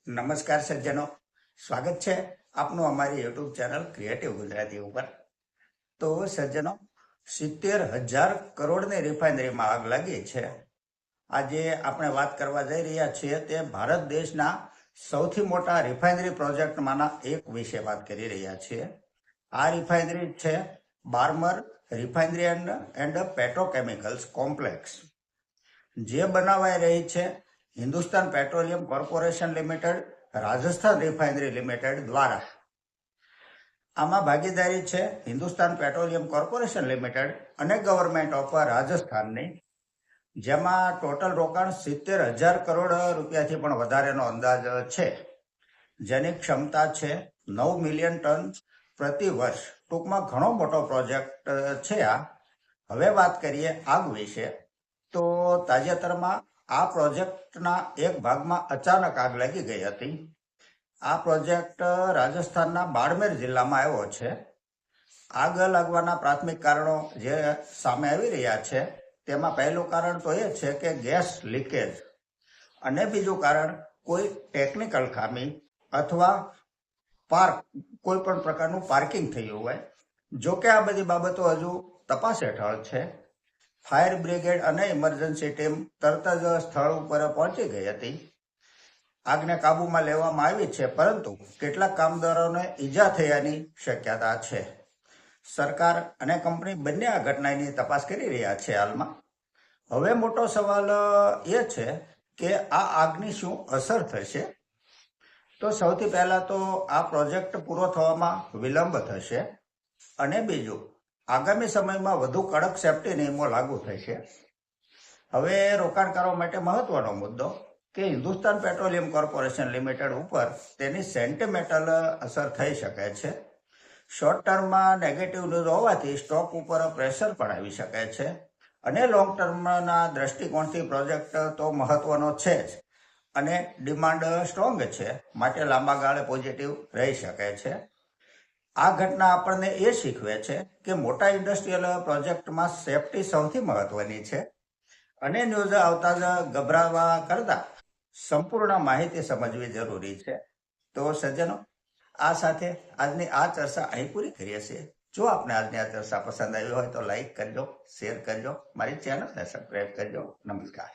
નમસ્કાર સજ્જનો, સ્વાગત છે આપનું અમારી યુટ્યુબ ચેનલ ક્રિએટિવ ગુજરાતી ઉપર। તો સજ્જનો, 70,000 કરોડની રિફાઇનરીમાં આગ લાગી છે। આજે આપણે વાત કરવા જઈ રહ્યા છીએ તે ભારત દેશના સૌથી મોટા રિફાઇનરી પ્રોજેક્ટમાંના એક વિશે વાત કરી રહ્યા છીએ। આ રિફાઇનરી છે બાર્મર રિફાઇનરી એન્ડ પેટ્રોકેમિકલ્સ કોમ્પ્લેક્સ, જે બનાવાઈ રહી છે Hindustan petroleum corporation limited, Rajasthan refinery limited દ્વારા। આમાં ભાગીદારી છે હિન્દુસ્તાન પેટ્રોલિયમ કોર્પોરેશન લિમિટેડ અને ગવર્મેન્ટ ઓફ રાજસ્થાનની, જેમાં ટોટલ રોકાણ 70,000 કરોડ રૂપિયાથી પણ વધારેનો અંદાજ છે, જેની ક્ષમતા છે 9 મિલિયન ટન પ્રતિ વર્ષ। ટૂંકમાં ઘણો મોટો પ્રોજેક્ટ છે આ। હવે વાત કરીએ આગ વિશે, તો તાજેતરમાં આ પ્રોજેક્ટના એક ભાગમાં અચાનક આગ લાગી ગઈ હતી। આ પ્રોજેક્ટ રાજસ્થાનના બાડમેર જિલ્લામાં આવ્યો છે। આગ લાગવાના પ્રાથમિક કારણો જે સામે આવી રહ્યા છે, તેમાં પહેલું કારણ તો એ છે કે ગેસ લીકેજ, અને બીજું કારણ કોઈ ટેકનિકલ ખામી અથવા કોઈ પણ પ્રકારનું પાર્કિંગ થયું હોય। જો કે આ બધી બાબતો હજુ તપાસ હેઠળ છે। ફાયર બ્રિગેડ અને ઇમરજન્સી ટીમ તરત જ સ્થળ ઉપર પહોંચી ગઈ હતી। આગને કાબૂમાં લેવામાં આવી છે, પરંતુ કેટલાક કામદારોને ઈજા થયાની શક્યતા છે। સરકાર અને કંપની બંને આ ઘટનાની તપાસ કરી રહ્યા છે હાલમાં। હવે મોટો સવાલ એ છે કે આ આગની શું અસર થશે। તો સૌથી પહેલા તો આ પ્રોજેક્ટ પૂરો થવામાં વિલંબ થશે, અને બીજું, આગામી સમયમાં વધુ કડક સેફ્ટી નિયમો લાગુ થશે। હવે રોકાણકારો માટે મહત્વનો મુદ્દો કે હિન્દુસ્તાન પેટ્રોલિયમ કોર્પોરેશન લિમિટેડ ઉપર તેની સેન્ટિમેન્ટલ અસર થઈ શકે છે। શોર્ટ ટર્મમાં નેગેટિવ ન્યૂઝ હોવાથી સ્ટોક ઉપર પ્રેશર પણ આવી શકે છે, અને લોંગ ટર્મના દ્રષ્ટિકોણથી પ્રોજેક્ટ તો મહત્વનો છે જ, અને ડિમાન્ડ સ્ટ્રોંગ છે, માટે લાંબા ગાળે પોઝિટિવ રહી શકે છે। આ ઘટના આપણને એ શીખવે છે કે મોટા ઇન્ડસ્ટ્રીયલ પ્રોજેક્ટમાં સેફટી સૌથી મહત્વની છે, અને ન્યૂઝ આવતા જ ગભરાવા કરતા સંપૂર્ણ માહિતી સમજવી જરૂરી છે। તો સજ્જનો, આ સાથે આજની આ ચર્ચા અહીં પૂરી કરીએ છીએ। જો આપને આજની આ ચર્ચા પસંદ આવી હોય તો લાઈક કરજો, શેર કરજો, મારી ચેનલને સબસ્ક્રાઈબ કરજો। નમસ્કાર।